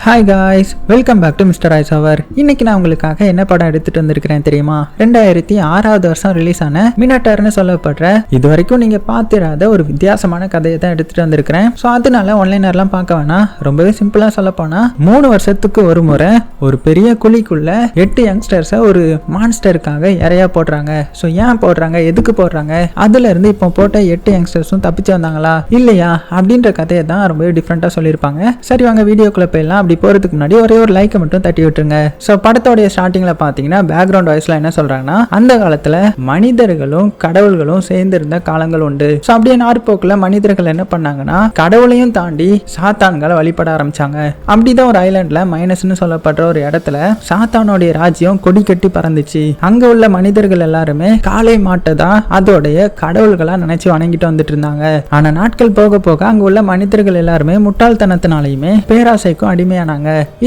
Hi guys, welcome back to mister ice hour. இன்னைக்கு நான் உங்களுக்காக என்ன படம் எடுத்துட்டு வந்திருக்கிறேன் தெரியுமா? 2006 வருஷம் ரிலீஸ் ஆன மினாட்டார்னு சொல்லப்படுற இது வரைக்கும் நீங்க பார்த்திராத ஒரு வித்தியாசமான கதையை தான் எடுத்துட்டு வந்திருக்கிறேன். ஸோ அதனால ஒன்லைனர்லாம் பார்க்க வேணாம். ரொம்பவே சிம்பிளா சொல்ல போனா 3 வருஷத்துக்கு ஒரு முறை ஒரு பெரிய குழிக்குள்ள 8 யங்ஸ்டர்ஸை ஒரு மான்ஸ்டருக்காக இறையா போடுறாங்க. ஸோ ஏன் போடுறாங்க, எதுக்கு போடுறாங்க, அதுல இருந்து இப்போ போட்ட 8 யங்ஸ்டர்ஸும் தப்பிச்சு வந்தாங்களா இல்லையா அப்படின்ற கதையை தான் ரொம்பவே டிஃப்ரெண்டா சொல்லியிருப்பாங்க. சரி வாங்க வீடியோக்குள்ள போயிடலாம். அப்படி போறதுக்கு முன்னாடி ஒரே ஒரு லைக்கை மட்டும் தட்டி விட்டுருங்க. ஸோ படத்தோடைய ஸ்டார்டிங்ல பாத்தீங்கன்னா பேக்ரவுண்ட் வாய்ஸ்ல என்ன சொல்றாங்கன்னா, அந்த காலத்துல மனிதர்களும் கடவுள்களும் சேர்ந்து இருந்த காலங்கள் உண்டு. ஸோ அப்படியே நாற்போக்குல மனிதர்கள் என்ன பண்ணாங்கன்னா கடவுளையும் தாண்டி சாத்தான்களை வழிபட ஆரம்பிச்சாங்க. அப்படிதான் ஒரு ஐலாண்ட்ல மைனஸ்னு சொல்லப்படுற ஒரு இடத்துல சாத்தானுடைய ராஜ்யம் கொடி கட்டி பறந்துச்சு. அங்க உள்ள மனிதர்கள் எல்லாருமே காளை மாட்டை தான் அதோடைய கடவுள்களா நினைச்சு வணங்கிட்டு வந்துட்டு இருந்தாங்க. ஆனா நாட்கள் போக போக அங்க உள்ள மனிதர்கள் எல்லாருமே முட்டாள்தனத்தினாலையுமே பேராசைக்கும் அடிமையானாங்க.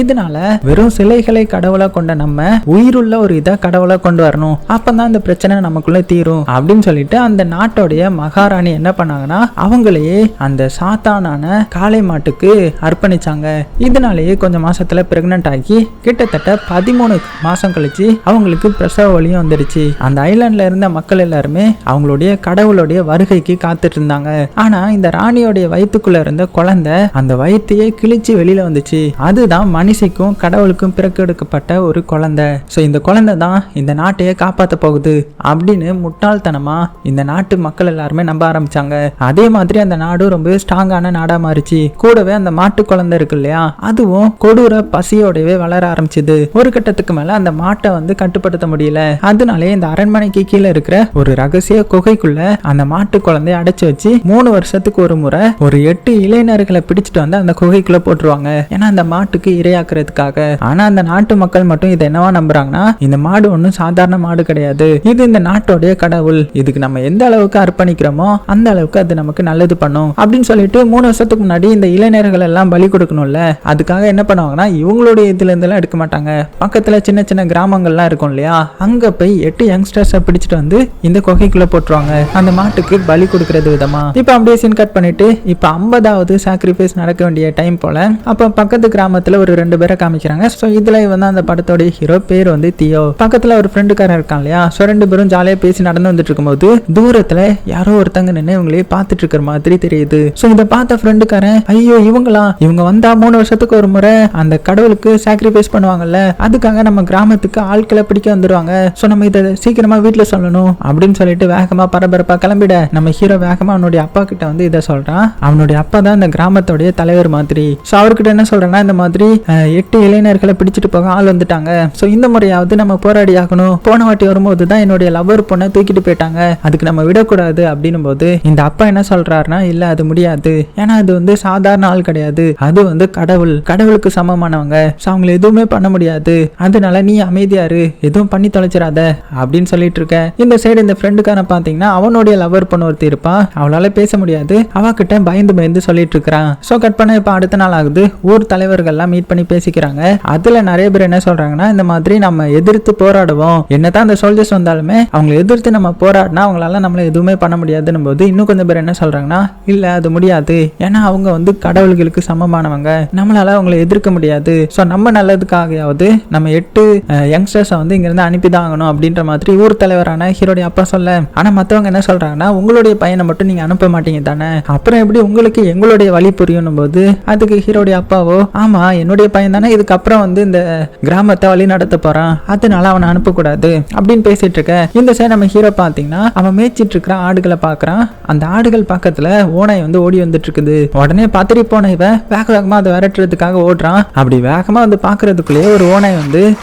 இதனால வெறும் சிலைகளை கடவுளா கொண்ட நம்ம உயிருள்ள ஒரு இதை கடவுளா கொண்டு வரணும், அப்பதான் இந்த பிரச்சனை நமக்குள்ள தீரும் அப்படின்னு சொல்லிட்டு அந்த நாட்டோடைய மகாராணி என்ன பண்ணாங்கன்னா அவங்களையே அந்த சாத்தானான காளை மாட்டுக்கு அர்ப்பணிச்சாங்க. இதனாலேயே கொஞ்சம் மாசத்துல பிரெக்னன்ட் ஆகி கிட்டத்தட்ட 13 மாசம் கழிச்சு அவங்களுக்கு பிரசவ வலியும் வந்துடுச்சு. அந்த ஐலாண்ட்ல இருந்த மக்கள் எல்லாருமே அவங்களுடைய கடவுளுடைய வருகைக்கு காத்துட்டு இருந்தாங்க. ஆனா இந்த ராணியோடைய வயிற்றுக்குள்ள இருந்த குழந்தை அந்த வயிற்றையே கிழிச்சு வெளியில வந்துச்சு. அதுதான் மனுஷிக்கும் கடவுளுக்கும் பிறக்கெடுக்கப்பட்ட ஒரு குழந்தை. ஸோ இந்த குழந்தை தான் இந்த நாட்டையே காப்பாற்ற போகுது அப்படின்னு முட்டாள்தனமா இந்த நாட்டு மக்கள் எல்லாருமே நம்ப ஆரம்பிச்சாங்க. அதே மாதிரி அந்த நாடும் ரொம்ப ஸ்ட்ராங்கான நாடா மாறிச்சு. கூடவே அந்த மாட்டு குழந்தை இருக்கு இல்லையா, அதுவும் கொடூர பசியோடவே வளர ஆரம்பிச்சது. ஒரு கட்டத்துக்கு மேல அந்த மாட்டை கட்டுப்படுத்த முடியல. அதனாலே இந்த அரண்மனைக்கு கீழே இருக்கிற ஒரு ரகசிய குகைக்குள்ள அந்த மாட்டு குழந்தைய அடைச்சு வச்சு 3 வருஷத்துக்கு ஒரு முறை ஒரு 8 இளைஞர்களை பிடிச்சிட்டு வந்து அந்த குகைக்குள்ள போட்டுருவாங்க. ஏன்னா அந்த மாட்டுக்கு இரையாக்குறதுக்காக. ஆனா அந்த நாட்டு மக்கள் மட்டும் இதை என்னவா நம்புறாங்கன்னா, இந்த மாடு ஒன்றும் சாதாரண மாடு கிடையாது, இது இந்த நாட்டோடைய கடவுள், இதுக்கு நம்ம எந்த அளவுக்கு அர்ப்பணிக்கிறோமோ அந்த அளவுக்கு அது நமக்கு நல்லது பண்ணும் அப்படின்னு சொல்லிட்டு 3 வருஷத்துக்கு முன்னாடி இந்த இளைஞர்கள் எல்லாம் பலி கொடுக்கணும்ல, அதுக்காக என்ன பண்ணுவாங்கன்னா இவங்களுடைய இதுல இருந்தெல்லாம் எடுக்க மாட்டாங்க. பக்கத்துல சின்ன சின்ன கிராமங்கள்லாம் இருக்கும் இல்லையா, அங்க போய் 8 யங்ஸ்டர்ஸை பிடிச்சிட்டு வந்து இந்த குகைக்குள்ள போட்டுருவாங்க அந்த மாட்டுக்கு பலி கொடுக்கறது விதமா. இப்ப அப்படியே சீன் கட் பண்ணிட்டு இப்ப 50வது சாக்ரிஃபைஸ் நடக்க வேண்டிய டைம் போல அப்ப பக்கத்து கிராமத்துல ஒரு 2 பேரை காமிக்கிறாங்க. ஸோ இதுல அந்த படத்தோட ஹீரோ பேர் தியோ. பக்கத்துல ஒரு ஃப்ரெண்டுக்காரன் இருக்கான் இல்லையா. ஸோ 2 பேரும் ஜாலியா பேசி நடந்து வந்துட்டு இருக்கும்போது தூரத்துல யாரோ ஒருத்தங்க நின்று இவங்களே பார்த்துட்டு இருக்கிற மாதிரி தெரியுது. ஸோ இதை பார்த்த ஃப்ரெண்டுக்காரன், ஐயோ இவங்க வந்தா 3 வருஷத்துக்கு ஒரு முறை அந்த கடவுளுக்கு சாக்ரிஃபைஸ் பண்ணுவாங்கல்ல, அதுக்காக நம்ம கிராமத்துக்கு ஆட்களை பிடிக்க வந்துருவாங்க. ஸோ நம்ம இதை சீக்கிரமா வீட்டுல சொல்லணும் அப்படின்னு சொல்லிட்டு வேகமா பரபரப்பா கிளம்பிட நம்ம ஹீரோ வேகமா அவனுடைய அப்பா கிட்ட இதை சொல்றான். அவனுடைய அப்பா தான் இந்த கிராமத்தோடைய தலைவர் மாதிரி. ஸோ அவர்கிட்ட என்ன சொல்றேன்னா, இந்த மாதிரி 8 இளைஞர்களை பிடிச்சிட்டு போக ஆள் வந்துட்டாங்க. ஸோ இந்த முறையாவது நம்ம போராடி ஆகணும். போன வாட்டி வரும்போது தான் என்னுடைய லவர் பொண்ணை தூக்கிட்டு போயிட்டாங்க, அதுக்கு நம்ம விடக்கூடாது அப்படின்னும் போது இந்த அப்பா என்ன சொல்றாருன்னா, இல்ல அது முடியாது, ஏன்னா அது சாதாரண ஆள் கிடையாது, அது கடவுளுக்கு சமமானவங்க. ஸோ அவங்களை எதுவுமே பண்ண முடியாது, அதனால நீ அமைதியாரு, எதுவும் பண்ணி தொலைச்சிடாத அப்படின்னு சொல்லிட்டு இருக்க. இந்த சைடு இந்த ஃப்ரெண்டுக்காரன் பாத்தீங்கன்னா அவனுடைய லவர் பொண்ணு ஒருத்தி இருப்பா, அவளால பேச முடியாது, அவகிட்ட பயந்து சொல்லிட்டு இருக்கிறான். ஸோ கட் பண்ண இப்ப அடுத்த நாள் ஆகுது. ஊர் தலைவர்கள்லாம் மீட் பண்ணி பேசிக்கிறாங்க. அதுல நிறைய பேர் என்ன சொல்றாங்கன்னா, இந்த மாதிரி நம்ம எதிர்த்து போராடுவோம், என்னதான் அந்த சோல்ஜர்ஸ் வந்தாலுமே அவங்களை எதிர்த்து நம்ம போராடினா அவங்களால நம்மள எதுவுமே பண்ண முடியாதுன்னு போது இன்னும் கொஞ்சம் பேர் என்ன சொல்றாங்கன்னா, இல்ல அது முடியாது, ஏன்னா அவங்க கடவுள்களுக்கு சமமானவங்க, நம்மளால அவங்களை எதிர்க்க முடியாது. ஸோ நம்ம நல்லதுக்காகவாவது நம்ம 8 யங்ஸ்டர்ஸை இங்க இருந்து அனுப்பிதான் ஆகணும் அப்படின்ற மாதிரி ஊர் தலைவரான ஹீரோடைய அப்பா சொல்ல. ஆனா மத்தவங்க என்ன சொல்றாங்கன்னா, உங்களுடைய பையனை மட்டும் நீங்க அனுப்ப மாட்டீங்க தானே, அப்புறம் எப்படி உங்களுக்கு எங்களுடைய வழி புரியணும் போது அதுக்கு ஹீரோடைய அப்பாவோ, ஆமா என்னுடைய பையன் தானே இதுக்கப்புறம் இந்த கிராமத்தை வழி நடத்த போறான், அதனால அவனை அனுப்பக்கூடாது அப்படின்னு பேசிட்டு இருக்க. இந்த சைடு நம்ம ஹீரோ பாத்தீங்கன்னா அவன் மேய்ச்சிட்டு இருக்கிற ஆடுகளை பாக்குறான். அந்த ஆடுகள் பக்கத்துல ஓனாய் ஓடி வந்துட்டு இருக்குது. உடனே பத்திரி போன இவன் வேகமா அதை விரட்டுறதுக்காக ஓடுறான். அப்படி வேகமா பாக்குறதுக்குள்ளேயே ஒரு ஓனாய்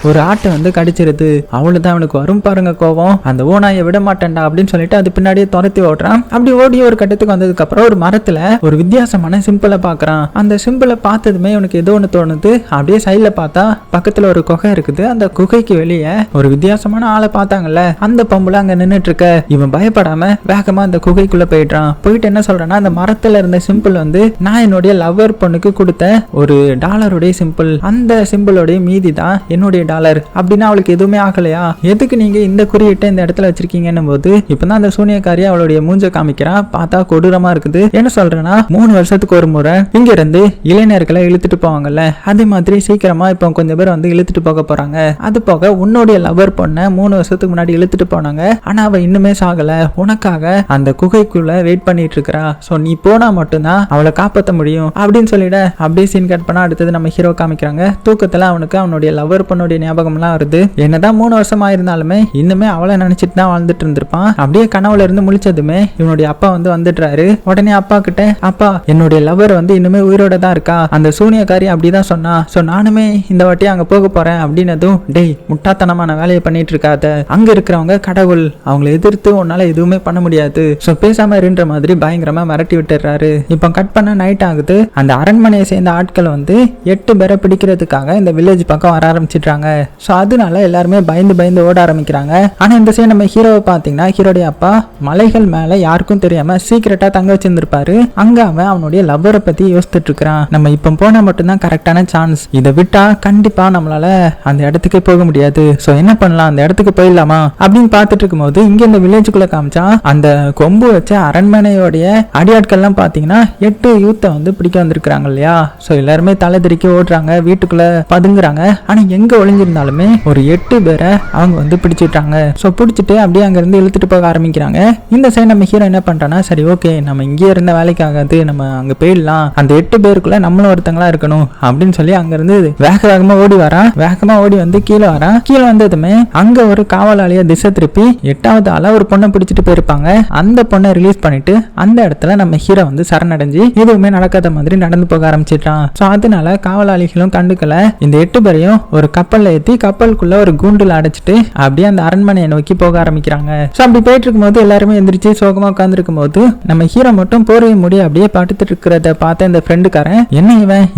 ஒரு ஆட்டை கடிச்சிருது. அவ்வளவுதான் அவனுக்கு வரும் பாருங்க கோவம். அந்த ஓனாயை விட மாட்டேன்டா அப்படின்னு சொல்லிட்டு அது பின்னாடியே துரத்தி ஓடுறான். அப்படி ஓடி ஒரு கட்டத்துக்கு வந்ததுக்கு அப்புறம் ஒரு மரத்துல ஒரு வித்தியாசமான சிம்பிளை பாக்குறான். அந்த சிம்பிளை பார்த்ததுமே உனக்கு ஏதோ ஒன்று தோணுது. அப்படியே சைட்ல பார்த்தா பக்கத்துல ஒரு குகை இருக்குது. அந்த குகைக்கு வெளியே ஒரு வித்தியாசமான ஆளை பார்த்தாங்கல்ல, அந்த பொம்பளை அங்க நின்னுட்டு இருக்க. இவன் பயப்படாம வேகமா அந்த குகைக்குள்ள போயிட்டு என்ன சொல்றான்னா, அந்த மரத்துல இருந்த சிம்பிள் நான் என்னுடைய லவ்வர் பொண்ணுக்கு கொடுத்த ஒரு டாலருடைய சிம்பிள், அந்த சிம்பிளோடைய மீதி தான் என்னுடைய டாலர் அப்படின்னா அவளுக்கு எதுவுமே ஆகலையா, எதுக்கு நீங்க இந்த குறியீட்டை இந்த இடத்துல வச்சிருக்கீங்கன்னும் போது இப்பதான் அந்த சூனியக்காரி அவளுடைய மூஞ்ச காமிக்கிறா. பார்த்தா கொடூரமா இருக்குது. என்ன சொல்றேன்னா, 3 வருஷத்துக்கு ஒரு முறை இங்க இருந்து இளைஞர்களை இழுத்துட்டு போவாங்க. பண்ணுவாங்கல்ல, அதே மாதிரி சீக்கிரமா இப்போ கொஞ்சம் பேர் வந்து இழுத்துட்டு போக போறாங்க. அது போக உன்னுடைய லவர் பொண்ணை 3 வருஷத்துக்கு முன்னாடி இழுத்துட்டு போனாங்க, ஆனா அவ இன்னுமே சாகல, உனக்காக அந்த குகைக்குள்ள வெயிட் பண்ணிட்டு இருக்கா. சோ நீ போனா மட்டும்தான் அவளை காப்பாற்ற முடியும் அப்படின்னு சொல்லிட அப்படியே சீன் கட் பண்ணா அடுத்தது நம்ம ஹீரோ காமிக்கிறாங்க. தூக்கத்துல அவனுக்கு அவனுடைய லவர் பொண்ணுடைய ஞாபகம்லாம் வருது. என்னதான் 3 வருஷமா இருந்தாலுமே இன்னுமே அவளை நினைச்சிட்டு தான் வாழ்ந்துட்டு இருந்திருப்பான். அப்படியே கனவுல இருந்து முழிச்சதுமே இவனுடைய அப்பா வந்து வந்துடுறாரு. உடனே அப்பா கிட்ட, அப்பா என்னுடைய லவர் வந்து இன்னுமே உயிரோட தான் இருக்கா, அந்த சூனியக்காரி அப்படிதான் சொன்னா, சோ நானுமே இந்த வாட்டி அங்க போக போறேன் அப்படின்னதும், டேய் முட்டாத்தனமான வேலையை பண்ணிட்டு இருக்காத, அங்க இருக்கிறவங்க கடவுள், அவங்களை எதிர்த்து உன்னால எதுவுமே பண்ண முடியாது, சோ பேசாம இருன்ற மாதிரி பயங்கரமா மிரட்டி விட்டுறாரு. இப்ப கட் பண்ண நைட் ஆகுது. அந்த அரண்மனையை சேர்ந்த ஆட்கள் வந்து 8 பேரை பிடிக்கிறதுக்காக இந்த வில்லேஜ் பக்கம் வர ஆரம்பிச்சிடுறாங்க. சோ அதனால எல்லாருமே பயந்து பயந்து ஓட ஆரம்பிக்கிறாங்க. ஆனா இந்த சைடு நம்ம ஹீரோவை பாத்தீங்கன்னா ஹீரோடைய அப்பா மலைகள் மேல யாருக்கும் தெரியாம சீக்கிரட்டா தங்க வச்சிருந்திருப்பாரு. அங்க அவன் அவனுடைய லவ்வரை பத்தி யோசிச்சுட்டு இருக்கிறான். நம்ம இப்ப போனா மட்டும்தான் கரெக்டான சான்ஸ், இதை விட்டா கண்டிப்பா நம்மளால அந்த இடத்துக்கே போக முடியாது, சோ என்ன பண்ணலாம், அந்த இடத்துக்கு போயிடலாமா அப்படின்னு பார்த்துட்டு இருக்கும்போது இங்க இந்த வில்லேஜுக்குள்ள காமிச்சா அந்த கொம்பு வச்ச அரண்மனையோடைய அடியாட்கள்லாம் பாத்தீங்கன்னா 8 யூத்தை வந்து பிடிக்க வந்திருக்கிறாங்க இல்லையா. சோ எல்லாருமே தலை திருக்கி ஓடுறாங்க, வீட்டுக்குள்ள பதுங்குறாங்க. ஆனா எங்க ஒளிஞ்சிருந்தாலுமே ஒரு 8 பேரை அவங்க வந்து பிடிச்சிட்டாங்க. சோ பிடிச்சிட்டு அப்படியே அங்க இருந்து இழுத்துட்டு போக ஆரம்பிக்கிறாங்க. இந்த சைடு நம்ம ஹீரோ என்ன பண்றானா, சரி ஓகே நம்ம இங்கே இருந்த வேலைக்கு ஆகாது, நம்ம அங்க போயிடலாம், அந்த 8 பேருக்குள்ள நம்மளும் ஒருத்தங்களா இருக்கணும் அப்படின்னு சொல்லி அங்க இருந்து வேக வேகமா ஓடி வரான். வேகமா ஓடி வந்து கீழே வரான். கீழே வந்ததுமே அங்க ஒரு காவலாளிய திசை திருப்பி 8வது ஆளா ஒரு பொண்ணை பிடிச்சிட்டு போயிருப்பாங்க. அந்த பொண்ணை ரிலீஸ் பண்ணிட்டு அந்த இடத்துல நம்ம ஹீரோ வந்து சரணடைஞ்சு எதுவுமே நடக்காத மாதிரி நடந்து போக ஆரம்பிச்சிட்டான். சோ அதனால காவலாளிகளும் கண்டுக்கல. இந்த 8 பேரையும் ஒரு கப்பல்ல ஏத்தி கப்பலுக்குள்ள ஒரு கூண்டுல அடைச்சிட்டு அப்படியே அந்த அரண்மனையை நோக்கி போக ஆரம்பிக்கிறாங்க. சோ அப்படி போயிட்டு இருக்கும்போது எல்லாருமே எந்திரிச்சு சோகமா உட்கார்ந்து இருக்கும்போது நம்ம ஹீரோ மட்டும் போர்வை மூடி அப்படியே படுத்துட்டு இருக்கிறத பார்த்த இந்த ஃப்ரெண்டுக்காரன், என்ன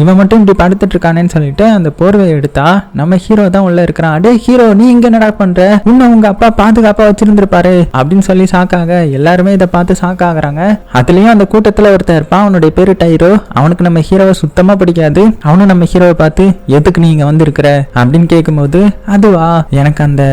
இவன் மட்டும் இப்படி படுத்துட்டு இருக்கானேன்னு சொல்லிட்டு அந்த போர்வையை எடுத்தா நம்ம ஹீரோ தான் உள்ள இருக்கிறான். அடே ஹீரோ, நீ இங்க என்னடா பண்ற, இன்னும் உங்க அப்பா பாதுகாப்பா வச்சிருந்திருப்பாரு அப்படின்னு சொல்லி சாக்காக எல்லாருமே இதை பார்த்து சாக்காகிறாங்க. அதுலயும் அந்த கூட்டத்துல ஒருத்தர் இருப்பான், அவனுடைய பேரு டைரோ. அவனுக்கு நம்ம ஹீரோவை சுத்தமா பிடிக்காது. அவனும் நம்ம ஹீரோவை பார்த்து, எதுக்கு நீங்க வந்திருக்கிற அப்படின்னு கேட்கும்போது, அதுவா எனக்கு அந்த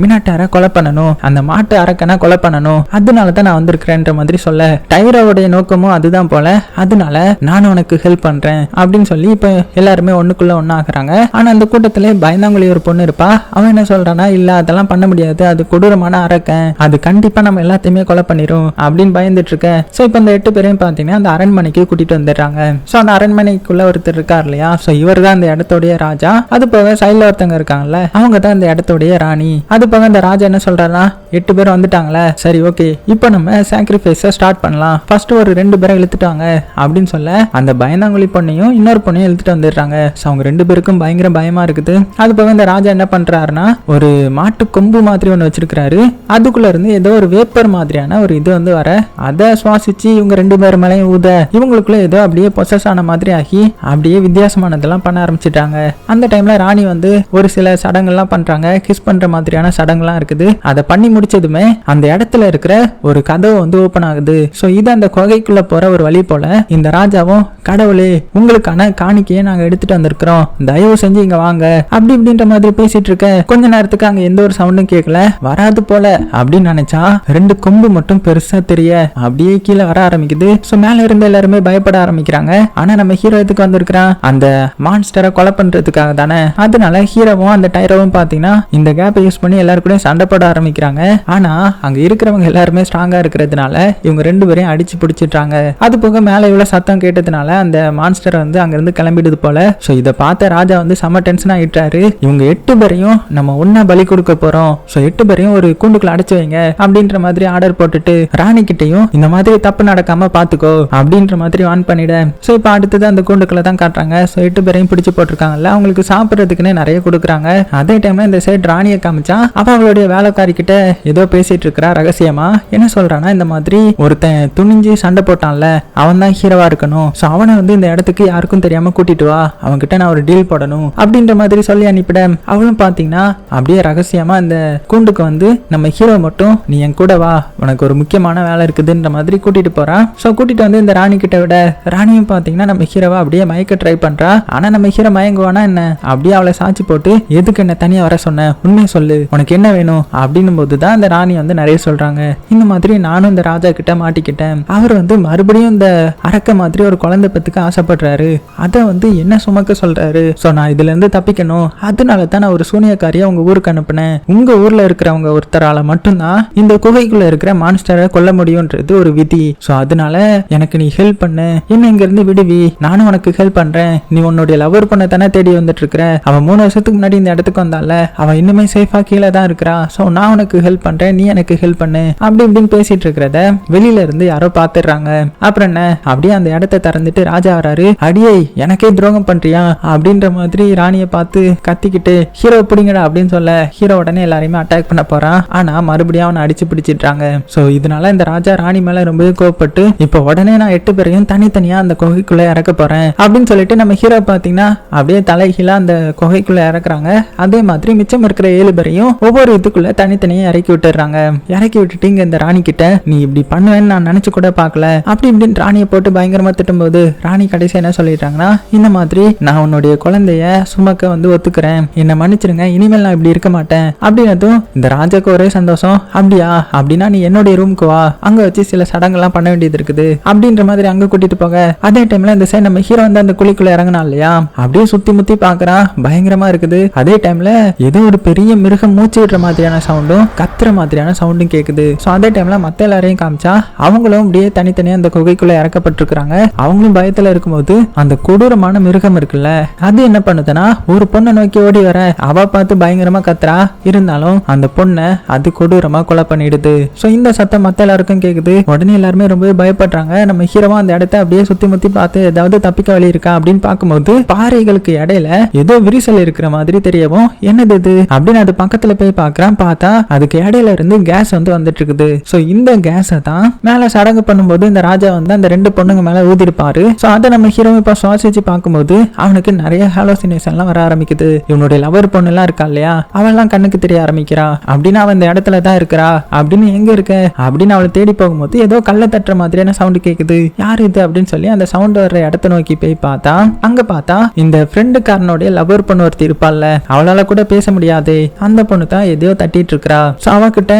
மினாட்டாரை கொலை பண்ணணும், அந்த மாட்டு அரக்கனை கொலை பண்ணணும், அதனாலதான் நான் வந்திருக்கிறேன்ற மாதிரி சொல்ல, டைரோவுடைய நோக்கமும் அதுதான் போல, அதனால நான் உனக்கு ஹெல்ப் பண்றேன் அப்படின்னு சொல்லி இப்ப எல்லாருமே ஒண்ணுக்குள்ள ஒன்னாக்குறாங்க. ஆனா அந்த கூட்டத்திலே பயந்தாங்குழி ஒரு பொண்ணு இருப்பா. அவன் என்ன சொல்றானா, இல்ல அதெல்லாம் பண்ண முடியாது, அது கொடூரமான அரக்கன், அது கண்டிப்பா நம்ம எல்லாத்தையுமே கொலை பண்ணிரும் அப்படின்னு பயந்துட்டு இருக்க. சோ இப்ப இந்த 8 பேரையும் பாத்தீங்கன்னா அந்த அரண்மனைக்கு கூட்டிட்டு வந்துடுறாங்க. சோ அந்த அரண்மனைக்குள்ள ஒருத்தர் இருக்கார் இல்லையா, சோ இவர் தான் அந்த இடத்தோடைய ராஜா. அது போக சைடுல ஒருத்தங்க இருக்காங்கல்ல, அவங்க தான் இந்த இடத்தோடைய ராணி. அது போக இந்த ராஜா என்ன சொல்றாருன்னா, 8 பேர் வந்துட்டாங்களே, சரி ஓகே இப்போ நம்ம சாக்ரிஃபைஸை ஸ்டார்ட் பண்ணலாம், ஃபர்ஸ்ட் ஒரு 2 பேரை இழுத்துட்டாங்க அப்படின்னு சொல்ல அந்த பயந்தாங்குழி பொண்ணையும் இன்னொரு பொண்ணையும் இழுத்துட்டு வந்துடுறாங்க. அவங்க 2 பேருக்கும் பயங்கர பயமா இருக்குது. அது போக இந்த ராஜா என்ன பண்றாருன்னா, ஒரு மாட்டு கொம்பு மாதிரி ஒன்று வச்சிருக்கிறாரு. அதுக்குள்ள இருந்து ஏதோ ஒரு வேப்பர் மாதிரியான ஒரு இது வந்து வர, அதை சுவாசிச்சு இவங்க 2 பேர் மேலையும் ஊத இவங்களுக்குள்ள ஏதோ அப்படியே பொசஸ் ஆன மாதிரி ஆகி அப்படியே வித்தியாசமானதெல்லாம் பண்ண ஆரம்பிச்சிட்டாங்க. அந்த டைம்ல ராணி வந்து ஒரு சில சடங்கெல்லாம் பண்றாங்க, கிஸ் பண்ற மாதிரியான சடங்குலாம் இருக்குது. அதை பண்ணி முடிச்சதுமே அந்த இடத்துல இருக்கிற ஒரு கதவு வந்து ஓபன் ஆகுது. சோ இது அந்த குகைக்குள்ள போற ஒரு வழி போல. இந்த ராஜாவும், கடவுளே உங்களுக்கான காணிக்கையை நாங்க எடுத்துட்டு வந்திருக்கிறோம், தயவு செஞ்சு இங்க வாங்க அப்படி இப்படின்ற மாதிரி பேசிட்டு இருக்க. கொஞ்ச நேரத்துக்கு அங்க எந்த ஒரு சவுண்டும் கேட்கல. வராது போல அப்படின்னு நினைச்சா 2 கொம்பு மட்டும் பெருசா தெரிய அப்படியே கீழே வர ஆரம்பிக்குது. சோ மேல இருந்து எல்லாருமே பயப்பட ஆரம்பிக்கிறாங்க. ஆனா நம்ம ஹீரோ எதுக்கு வந்திருக்கிறான், அந்த மான்ஸ்டரை கொலை பண்றதுக்காக தானே. அதனால ஹீரோவும் அந்த டைரோவும் பாத்தீங்கன்னா இந்த கேப்பை யூஸ் பண்ணி எல்லாரும் கூட சண்டை போட ஆரம்பிக்கிறாங்க. ஆனா அங்க இருக்கிறவங்க எல்லாருமே ஸ்ட்ராங்கா இருக்கிறதுனால இவங்க 2 பேரையும் அடிச்சு பிடிச்சிட்டாங்க. அது போக மேல இவ்வளவு சத்தம் கேட்டதுனால அந்த மான்ஸ்டர் வந்து அங்க இருந்து கிளம்பிடுது போல. சோ இதை பார்த்த ராஜா வந்து செம டென்ஷன் ஆயிட்டாரு. இவங்க 8 பேரையும் நம்ம ஒன்னா பலி கொடுக்க போறோம், சோ 8 பேரையும் ஒரு கூண்டுக்குள்ள அடைச்சு வைங்க அப்படின்ற மாதிரி ஆர்டர் போட்டுட்டு ராணி கிட்டையும் இந்த மாதிரி தப்பு நடக்காம பாத்துக்கோ அப்படின்ற மாதிரி வான் பண்ணிட. சோ இப்ப அடுத்தது அந்த கூண்டுக்குள்ள தான் காட்டுறாங்க. சோ 8 பேரையும் பிடிச்சு போட்டிருக்காங்கல்ல, அவங்களுக்கு சாப்பிடறதுக்குன்னு நிறைய கொடுக்குறாங்க. அதே டைம்ல இந்த சைடு ராணியை காமிச்சா அப்ப அவங்களுடைய வேலைக்காரி கிட்ட ஏதோ பேசிட்டு இருக்கிறா ரகசியமா. என்ன சொல்றானா, இந்த மாதிரி ஒருத்தன் துணிஞ்சு சண்டை போட்டான்ல, அவன் தான் ஹீரோவா இருக்கணும், சோ அவனை வந்து இந்த இடத்துக்கு யாருக்கும் தெரியாம கூட்டிட்டு வா, அவன்கிட்ட நான் ஒரு டீல் போடணும் அப்படின்ற மாதிரி சொல்லி அனுப்பிட. அவளும் பாத்தீங்கன்னா அப்படியே ரகசியமா இந்த கூண்டுக்கு வந்து நம்ம ஹீரோ மட்டும் நீ என் கூட வா, உனக்கு ஒரு முக்கியமான வேலை இருக்குதுன்ற மாதிரி கூட்டிட்டு போறான். சோ கூட்டிட்டு வந்து இந்த ராணி கிட்ட விட, ராணியும் பாத்தீங்கன்னா நம்ம ஹீரோவா அப்படியே மயக்க ட்ரை பண்றா. ஆனா நம்ம ஹீரோ மயங்குவானா என்ன, அப்படியே அவளை சாட்சி போட்டு எதுக்கு என்ன தனியா வர சொன்ன, உண்மையை சொல்லு, உனக்கு என்ன வேணும் அப்படின்னும் போதுதான் இந்த ராணி வந்து நிறைய சொல்றாங்க. இந்த மாதிரி நானும் இந்த ராஜா கிட்ட மாட்டிக்கிட்டேன், அவர் வந்து மறுபடியும் இந்த அரக்க மாதிரி ஒரு குழந்தை பத்துக்கு ஆசைப்படுறாரு, அதை வந்து வந்து என்ன சுமக்க சொல்றாரு. சோ நான் இதுல இருந்து தப்பிக்கணும், அதனால தான் நான் ஒரு சூனியக்காரியை உங்க ஊருக்கு அனுப்புனேன். உங்க ஊர்ல இருக்கிறவங்க ஒருத்தரால மட்டும்தான் இந்த குகைக்குள்ள இருக்கிற மான்ஸ்டரை கொல்ல முடியும்ன்றது ஒரு விதி. சோ அதனால எனக்கு நீ ஹெல்ப் பண்ணு, என்ன இங்க இருந்து விடுவி, நானும் உனக்கு ஹெல்ப் பண்றேன். நீ உன்னுடைய லவர் பண்ண தானே தேடி வந்துட்டு இருக்கிற, அவன் 3 வருஷத்துக்கு முன்னாடி இந்த இடத்துக்கு வந்தால, அவன் இன்னுமே சேஃபா கீழே தான் இருக்கிறா. சோ நான் உனக்கு ஹெல்ப் பண்றேன், நீ எனக்கு ஹெல்ப் பண்ணு அப்படி இப்படின்னு பேசிட்டு இருக்கிறத வெளியில இருந்து யாரோ பாத்துறாங்க. அப்புறம் என்ன, அப்படியே அந்த இடத்தை திறந்துட்டு ராஜா வராரு. அடியே எனக்கே துரோகம் பண்றியா அப்படின்ற மாதிரி ராணியை பார்த்து கத்திக்கிட்டு ஹீரோ பிடிங்கடா அப்படின்னு சொல்ல ஹீரோ உடனே எல்லாரையுமே அட்டாக் பண்ண போறான். ஆனா மறுபடியும் அவனை அடிச்சு பிடிச்சிட்டாங்க. சோ இதனால இந்த ராஜா ராணி மேல ரொம்பவே கோவப்பட்டு இப்ப உடனே நான் 8 பேரையும் தனித்தனியா அந்த குகைக்குள்ள இறக்க போறேன் அப்படின்னு சொல்லிட்டு நம்ம ஹீரோ பாத்தீங்கன்னா அப்படியே தலைகீழா அந்த குகைக்குள்ள இறக்குறாங்க. அதே மாதிரி மிச்சம் இருக்கிற 7 பேரையும் ஒவ்வொரு இதுக்குள்ள தனித்தனியா இறக்கி விட்டுறாங்க. இறக்கி விட்டுட்டு இங்க இந்த ராணி கிட்ட நீ இப்படி பண்ணுவேன்னு நான் நினைச்சு கூட பாக்கல அப்படி இப்படின்னு ராணியை போட்டு பயங்கரமா திட்டும்போது ராணி கடைசி என்ன சொல்லிட்டாங்கன்னா, இந்த மாதிரி நான் உன்னுடைய குழந்தைய சுமக்க வந்து ஒத்துக்கிறேன், என்ன மன்னிச்சிருங்க, இனிமேல் நான் இப்படி இருக்க மாட்டேன் அப்படின்னதும் இந்த ராஜாக்கு ஒரே சந்தோஷம். அப்படியா, அப்படின்னா நீ என்னுடைய ரூமுக்கு வா, அங்க வச்சு சில சடங்கெல்லாம் பண்ண வேண்டியது இருக்குது அப்படின்ற மாதிரி அங்க கூட்டிட்டு போக. அதே டைம்ல இந்த சைடு நம்ம ஹீரோ வந்து அந்த குழிக்குள்ள இறங்கினா இல்லையா, அப்படியே சுத்தி முத்தி பாக்குறான், பயங்கரமா இருக்குது. அதே டைம்ல ஏதோ ஒரு பெரிய மிருகம் மூச்சு விடுற மாதிரியான சவுண்டும் கத்துற மாதிரியான சவுண்டும் கேக்குது. சோ அதே டைம்ல மத்த எல்லாரையும் காமிச்சா அவங்களும் அப்படியே தனித்தனியா அந்த குகைக்குள்ள இறக்கப்பட்டிருக்காங்க. அவங்களும் பயத்துல இருக்கும்போது அந்த கொடூரமான மிருகம் இருக்குல்ல, அது என்ன பண்ணுதுன்னா ஒரு பொண்ணை நோக்கி ஓடி வர அவ பார்த்து பயங்கரமா கத்துறா. இருந்தாலும் அந்த பொண்ணை அது கொடூரமா கொலை பண்ணிடுது. சோ இந்த சத்தம் மத்த எல்லாருக்கும் கேக்குது. உடனே எல்லாருமே ரொம்பவே பயப்படுறாங்க. நம்ம ஹீரோவா அந்த இடத்த அப்படியே சுத்தி முத்தி பார்த்து ஏதாவது தப்பிக்க வழி இருக்கா அப்படின்னு பார்க்கும்போது பாறைகளுக்கு இடையில ஏதோ விரிசல் இருக்கிற மாதிரி தெரியவும் என்னது இது அப்படின்னு அது பக்கத்துல போய் பார்க்கறான். பார்த்தா அதுக்கு இடையில இருந்து கேஸ் வந்து வந்துட்டு இருக்குது. சோ இந்த கேஸை தான் மேல சடங்கு பண்ணும்போது இந்த ராஜா வந்து அந்த 2 பொண்ணுங்க மேல ஊதிருப்பாரு. சோ அதை நம்ம ஹீரோ இப்ப சுவாசிச்சு பார்க்கும்போது அவனுக்கு நிறைய ஹாலோசினேஷன் எல்லாம் வர ஆரம்பிக்குது. இவனுடைய லவர் பொண்ணு எல்லாம் இருக்கா இல்லையா, அவெல்லாம் கண்ணுக்கு தெரிய ஆரம்பிக்கிறா. அப்படின்னு அவன் இந்த இடத்துல தான் இருக்கிறா அப்படின்னு, எங்க இருக்க அப்படின்னு அவளை தேடி போகும்போது ஏதோ கல்ல தட்டுற மாதிரியான சவுண்ட் கேக்குது. யாரு இது அப்படின்னு சொல்லி அந்த சவுண்ட் வர்ற இடத்த நோக்கி போய் பார்த்தா அங்க பார்த்தா இந்த ஃப்ரெண்டுக்காரனுடைய லவர் பொண்ணு ஒருத்தி இருப்பாள்ல, அவளால கூட பேச முடியாது, அந்த பொண்ணு தான் எதையோ தட்டிட்டு இருக்கா. சோ அவகிட்ட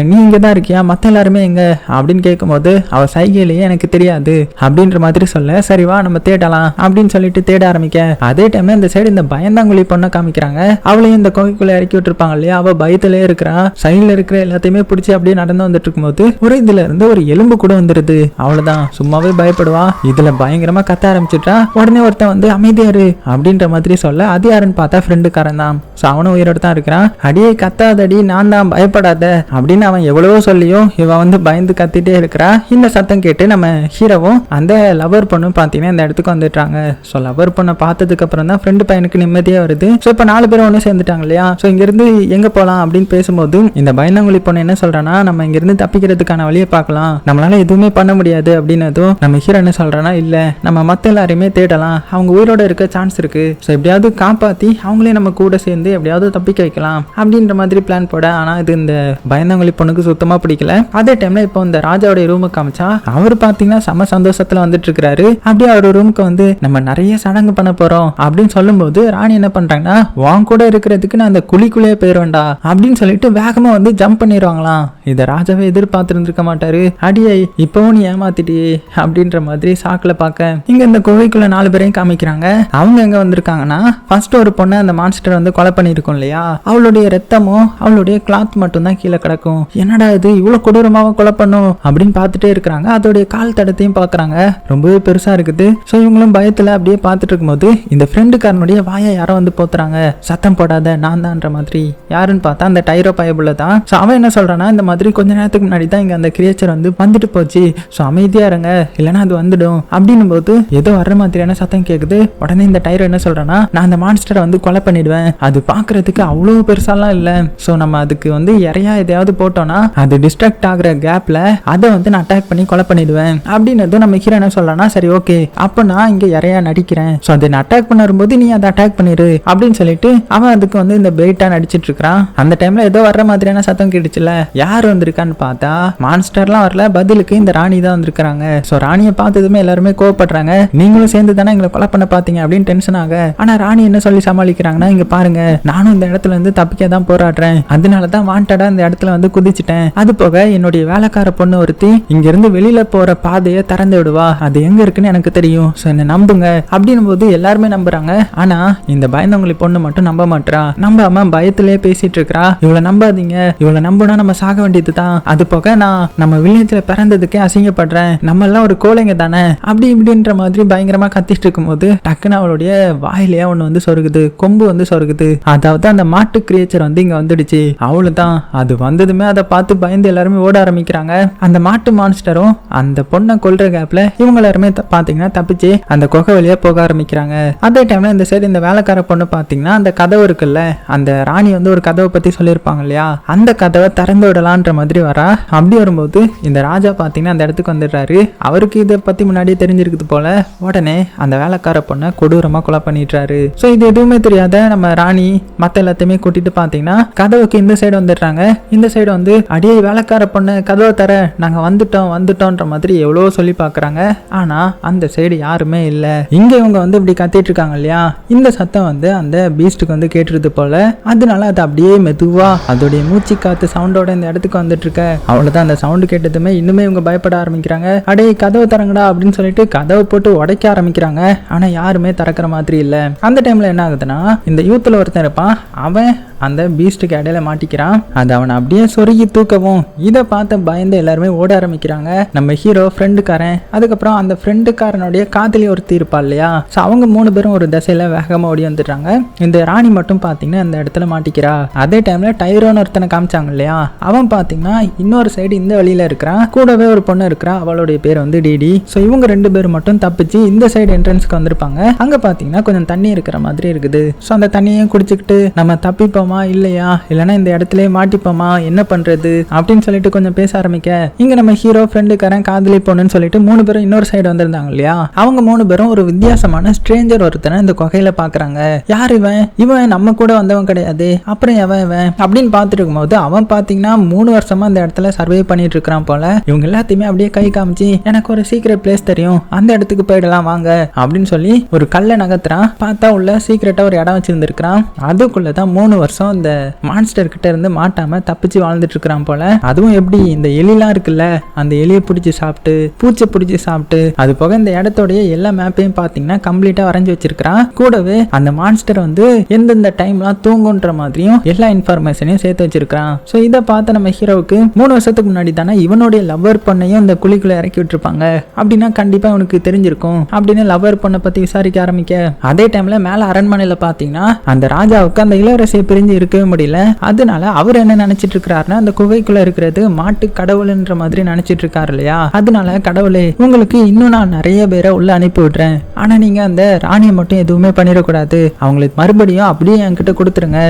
நீ இங்கதான் இருக்கியா, மத்த எல்லாருமே எங்க அப்படின்னு கேட்கும்போது அவ சைகையிலேயே எனக்கு தெரியாது அப்படின்ற மாதிரி சொல்ல, சரிவா நம்ம தேடலாம் அப்படின்னு சொல்லிட்டு தேட ஆரம்பிக்க. அதே டைம்ல இந்த சைடு இந்த பயந்தாங்குழி பொண்ணை காமிக்கிறாங்க. அவளையும் இந்த கோகைக்குள்ள இறக்கி விட்டுருப்பாங்க இல்லையா, அவ பயத்திலே இருக்கிறா. சைடுல இருக்கிற எல்லாத்தையுமே பிடிச்சி அப்படியே நடந்து வந்துட்டு இருக்கும்போது ஒரு இதுல இருந்து ஒரு எலும்பு கூட வந்துருது. அவ்வளவுதான், சும்மாவே பயப்படுவா. இதுல பயங்கரமா கத்த ஆரம்பிச்சுட்டா. உடனே ஒருத்தன் வந்து அமைதியாரு அப்படின்ற மாதிரி சொல்ல, அது யாருன்னு பார்த்தா ஃப்ரெண்டுக்காரன் தான். அவனும் உயிரோடு தான் இருக்கிறான். அடியே கத்தாதடி, நான் தான், பயப்படாத அப்படின்னு அவன் எவ்வளவோ சொல்லியும் இவ வந்து பயந்து கத்திட்டே இருக்கிறா. இந்த சத்தம் கேட்டு நம்ம ஹீரோவும் அந்த லவர் பொண்ணு பாத்தீங்கன்னா இந்த இடத்துக்கு வந்துட்டாங்க. சோ லவர் பொண்ணை பார்த்ததுக்கு அப்புறம் தான் ஃப்ரெண்டு பையனுக்கு நிம்மதியா வருது. சோ இப்ப 4 பேரும் ஒண்ணு சேர்ந்துட்டாங்க இல்லையா. சோ இங்க இருந்து எங்க போலாம் அப்படின்னு பேசும்போது இந்த பயந்தாங்குழி பொண்ணு என்ன சொல்றானா, நம்ம இங்க இருந்து தப்பிக்கிறதுக்கான வழியை பார்க்கலாம், நம்மளால எதுவுமே பண்ண முடியாது அப்படின்னதும் நம்ம ஹீரோ என்ன சொல்றானா, இல்ல நம்ம மத்த எல்லாரையுமே தேடலாம், அவங்க உயிரோட இருக்க சான்ஸ் இருக்கு, சோ எப்படியாவது காப்பாத்தி அவங்களே நம்ம கூட சேர்ந்து எப்படியாவது தப்பிக்க வைக்கலாம் அப்படின்ற மாதிரி பிளான் போட. ஆனா இது இந்த பயந்தாங்குழி பொண்ணுக்கு சுத்தமா பிடிக்கல. அதே டைம்ல இப்போ இந்த ராஜாவோட ரூமுக்கு காமிச்சா அவர் பாத்தீங்கன்னா செம சந்தோஷத்துல வந்துட்டு இருக்காரு. அப்படியே அவர் ரூமுக்கு வந்து நம்ம நிறைய சடங்கு பண்ண போறோம் அப்படின்னு சொல்லும்போது ராணி என்ன பண்றாங்கன்னா, வாங்க கூட இருக்கிறதுக்கு நான் அந்த குழிக்குள்ளே போயிருவேன்டா அப்படின்னு சொல்லிட்டு வேகமா வந்து ஜம்ப் பண்ணிடுவாங்களாம். இதை ராஜாவே எதிர்பார்த்து இருந்திருக்க மாட்டாரு. அடியை இப்பவும் நீ ஏமாத்திட்டியே அப்படின்ற மாதிரி சாக்குல பார்க்க இங்க இந்த குகைக்குள்ள 4 பேரையும் காமிக்கிறாங்க. அவங்க எங்க வந்திருக்காங்கன்னா, ஃபர்ஸ்ட் ஒரு பொண்ணை அந்த மான்ஸ்டர் வந்து கொலை பண்ணிருக்கோம் இல்லையா, அவளுடைய ரத்தமும் அவளுடைய கிளாத் மட்டும் தான் கீழே கிடக்கும். என்னடா இது இவ்வளவு கொடூரமாக கொலை பண்ணும் அப்படின்னு பார்த்துட்டே இருக்கிறாங்க. அதோடைய கால் தடத்தையும் பாக்குறாங்க, ரொம்பவே பெருசா இருக்குது. சோ இவங்களும் பயத்துல அப்படியே பார்த்துட்டு இருக்கும்போது இந்த ஃப்ரெண்டுக்காரனுடைய வாயை யாரோ வந்து போத்துறாங்க. சத்தம் போடாத, நான் தான்ன்ற மாதிரி. யாருன்னு பார்த்தா அந்த டைரோ பயபுள்ள தான். சோ அவன் என்ன சொல்றானா, இந்த மாதிரி கொஞ்ச நேரத்துக்கு முன்னாடி தான் இங்க அந்த கிரியேச்சர் வந்து வந்துட்டு போச்சு, சோ அமைதியா இருங்க இல்லைன்னா அது வந்துடும் அப்படின்னும் போது ஏதோ வர்ற மாதிரியான சத்தம் கேக்குது. உடனே இந்த டைரோ என்ன சொல்றானா, நான் அந்த மான்ஸ்டரை வந்து கொலை பண்ணிடுவேன், அது பாக்குறதுக்கு அவ்வளவு பெருசாலாம் இல்ல, சோ நம்ம அதுக்கு வந்து இறையா எதையாவது போட்டோம்னா அது டிஸ்ட்ராக்ட் ஆகுற கேப்ல அதை வந்து நான் அட்டாக் பண்ணி கொலை பண்ணிடுவேன் அப்படின்னு நம்ம ஹீரோ என்ன சொல்றானா, சரி ஓகே அப்ப நான் இங்க இறையா நடிக்கிறேன், சோ அதை அட்டாக் பண்ண வரும்போது நீ அதை அட்டாக் பண்ணிரு அப்படின்னு சொல்லிட்டு அவன் அதுக்கு வந்து இந்த பெயிட்டா நடிச்சிட்டு இருக்கான். அந்த டைம்ல ஏதோ வர்ற மாதிரியான சத்தம் கேட்டுச்சுல, யார் வந்திருக்கான்னு பார்த்தா மான்ஸ்டர்லாம் வரல, பதிலுக்கு இந்த ராணி தான் வந்திருக்காங்க. சோ ராணியை பார்த்ததுமே எல்லாருமே கோவப்படுறாங்க, நீங்களும் சேர்ந்து தானே எங்களை கொலை பண்ண பாத்தீங்க அப்படின்னு டென்ஷன் ஆக. ஆனா ராணி என்ன சொல்லி சமாளிக்கிறாங்கன்னா, இங்க பாருங்க நானும் இந்த இடத்துல இருந்து தப்பிக்க தான் போராடுறேன், அதனாலதான் வாண்டடா இந்த இடத்துல வந்து குதிச்சுட்டேன். அது போக என்னுடைய வேலைக்கார பொண்ணு ஒருத்தி இங்க இருந்து வெளியில போற பாதையை திறந்து விடுவா, அது எங்க இருக்குன்னு எனக்கு தெரியும், சோ என்ன நம்புங்க அப்படின்னும் போது எல்லாருமே நம்புறாங்க. ஆனா இந்த பயந்தவங்களை பொண்ணு மட்டும் நம்ப மாட்டா. நம்பாம பயத்திலே பேசிட்டு இருக்கா. இவளை நம்பாதீங்க, இவளை நம்பினா நம்ம சாக வேண்டியதுதான். அது போக நான் நம்ம வில்லேஜ்ல பிறந்ததுக்கே அசிங்கப்படுறேன், நம்ம எல்லாம் ஒரு கோழைங்க தானே அப்படி இப்படின்ற மாதிரி பயங்கரமா கத்திட்டு இருக்கும் போது டக்குன்னு அவளுடைய வாயிலேயே ஒண்ணு வந்து சொருகுது, கொம்பு வந்து சொருகுது. அதாவது அந்த மாட்டு கிரியேச்சர் வந்து இங்க வந்துடுச்சு. அவ்வளவுதான். அது வந்ததுமே அதை பார்த்து பயந்து எல்லாருமே ஓட ஆரம்பிக்கிறாங்க. அந்த மாட்டு மான்ஸ்டரும் அந்த பொண்ணை கொல்ற கேப்ல இவங்க எல்லாருமே பாத்தீங்கன்னா தப்பிச்சு அந்த குகை வழியா போக ஆரம்பிக்கிறாங்க. அதே டைம்ல இந்த சைடு இந்த வேலைக்கார பொண்ணு பாத்தீங்கன்னா அந்த கதவு இருக்குல்ல, அந்த ராணி வந்து ஒரு கதவை பத்தி சொல்லியிருப்பாங்க இல்லையா, அந்த கதவை திறந்து விடலான்ற மாதிரி வரா. அப்படி வரும்போது இந்த ராஜா பாத்தீங்கன்னா அந்த இடத்துக்கு வந்துடுறாரு. அவருக்கு இதை பத்தி முன்னாடியே தெரிஞ்சிருக்குது போல. உடனே அந்த வேலைக்கார பொண்ணை கொடூரமா கொலை பண்ணிடுறாரு. சோ இது எதுவுமே தெரியாத நம்ம ராணி மத்த எல்லாத்தையுமே கூட்டிட்டு பாத்தீங்கன்னா கதவுக்கு இந்த சைடு வந்துடுறாங்க. இந்த சைடு வந்து அடியே வேலைக்கார பொண்ணு கதவை தர, நாங்க வந்துட்டோம்ன்ற மாதிரி எவ்வளவோ சொல்லி பாக்குறாங்க. ஆனா அந்த சைடு யாருமே இல்ல. இங்க இவங்க வந்து இப்படி கத்திட்டு இருக்காங்க இல்லையா, இந்த சத்தம் வந்து அந்த பீஸ்டுக்கு வந்து கேட்டுருது போல. அதனால அது அப்படியே மெதுவா அதோடைய மூச்சு காத்து சவுண்டோட இந்த இடத்துக்கு வந்துட்டு இருக்க. அவ்வளவுதான். அந்த சவுண்டு கேட்டதுமே இன்னுமே இவங்க பயப்பட ஆரம்பிக்கிறாங்க. அடே கதவை தரங்கடா அப்படின்னு சொல்லிட்டு கதவை போட்டு உடைக்க ஆரம்பிக்கிறாங்க. ஆனா யாருமே திறக்கிற மாதிரி இல்ல. அந்த டைம்ல என்ன ஆகுதுன்னா, இந்த யூத்ல ஒருத்தன் இருப்பான், அவன் அந்த பீஸ்டுக்கு இடையில மாட்டிக்கிறான். அது அவனை அப்படியே சொருகி தூக்கவும் இதை பார்த்து பயந்து எல்லாருமே ஓட ஆரம்பிக்கிறாங்க. நம்ம ஹீரோ ஃப்ரெண்டுக்காரன், அதுக்கப்புறம் அந்த ஃப்ரெண்டுக்காரனுடைய காதலி ஒருத்தி இருப்பா இல்லையா, ஸோ அவங்க 3 பேரும் ஒரு திசையில வேகமா ஓடி வந்துடுறாங்க. இந்த ராணி மட்டும் பாத்தீங்கன்னா அந்த இடத்துல மாட்டிக்கிறா. அதே டைம்ல டைரோன்னு ஒருத்தனை காமிச்சாங்க இல்லையா, அவன் பாத்தீங்கன்னா இன்னொரு சைடு இந்த வழியில இருக்கிறான். கூடவே ஒரு பொண்ணு இருக்கிறா, அவளுடைய பேர் வந்து டிடி. ஸோ இவங்க 2 பேரும் மட்டும் தப்பிச்சு இந்த சைடு என்ட்ரன்ஸ்க்கு வந்திருப்பாங்க. அங்க பாத்தீங்கன்னா கொஞ்சம் தண்ணி இருக்கிற மாதிரி இருக்குது. ஸோ அந்த தண்ணியையும் குடிச்சுக்கிட்டு நம்ம தப்பிப்போம் இல்லையா, இல்லைன்னா இந்த இடத்துல மாட்டிப்போமா, என்ன பண்றது அப்படின்னு சொல்லிட்டு கொஞ்சம் பேச ஆரம்பிக்க, இங்க நம்ம ஹீரோ ஃப்ரெண்டுக்காரன் காதலி பொண்ணுன்னு சொல்லிட்டு 3 பேரும் இன்னொரு சைடு வந்திருந்தாங்க இல்லையா, அவங்க 3 பேரும் ஒரு வித்தியாசமான ஸ்ட்ரேஞ்சர் ஒருத்தனை இந்த குகையில பாக்குறாங்க. யார் இவன்? இவன் நம்ம கூட வந்தவன் கிடையாது, அப்புறம் இவன் அப்படின்னு பார்த்துட்டு இருக்கும்போது அவன் பாத்தீங்கன்னா 3 வருஷமா அந்த இடத்துல சர்வே பண்ணிட்டு இருக்கிறான் போல. இவங்க எல்லாத்தையுமே அப்படியே கை காமிச்சு, எனக்கு ஒரு சீக்ரெட் பிளேஸ் தெரியும், அந்த இடத்துக்கு போயிடலாம் வாங்க அப்படின்னு சொல்லி ஒரு கல்லை நகர்த்துறான். பார்த்தா உள்ள சீக்ரெட்டா ஒரு இடம் வச்சிருந்திருக்கான். அதுக்குள்ளதான் 3 வருஷம் இந்த மான்ஸ்டர் கிட்ட இருந்து மாட்டாம தப்பிச்சு வாழ்ந்துட்டு இருக்கிறான் போல. அதுவும் எப்படி, இந்த எலிலாம் இருக்குல்ல, அந்த எலியை பிடிச்சி சாப்பிட்டு பூச்சை பிடிச்சி சாப்பிட்டு, அது போக இந்த இடத்தோடைய எல்லா மேப்பையும் பாத்தீங்கன்னா கம்ப்ளீட்டா வரைஞ்சி வச்சிருக்கான். கூடவே அந்த மான்ஸ்டர் வந்து எந்தெந்த டைம்லாம் தூங்குன்ற மாதிரியும் எல்லா இன்ஃபர்மேஷனையும் சேர்த்து வச்சிருக்கான். ஸோ இதை பார்த்த நம்ம ஹீரோவுக்கு 3 வருஷத்துக்கு முன்னாடி தானே இவனுடைய லவ்வர் பொண்ணையும் இந்த குழிக்குள்ள இறக்கி விட்டுருப்பாங்க, அப்படின்னா கண்டிப்பா அவனுக்கு தெரிஞ்சிருக்கும் அப்படின்னு லவ்வர் பொண்ணை பத்தி விசாரிக்க ஆரம்பிக்க, அதே டைம்ல மேல அரண்மனையில பாத்தீங்கன்னா அந்த ராஜாவுக்கு அந்த இளவரசியை பிரிஞ்சு இருக்கவே முடியல. அதனால அவர் என்ன நினைச்சிட்டு இருக்காருன்னா, அந்த குகைக்குள்ள இருக்கிறது மாட்டு கடவுள்ன்ற மாதிரி நினைச்சிட்டு இருக்காரு இல்லையா. அதனால கடவுளே, உங்களுக்கு இன்னும் நான் நிறைய பேரை உள்ள அனுப்பி விடுறேன், ஆனா நீங்க அந்த ராணியை மட்டும் எதுவுமே பண்ணிடக்கூடாது, அவங்களுக்கு மறுபடியும் அப்படியே என்கிட்ட கொடுத்துருங்க,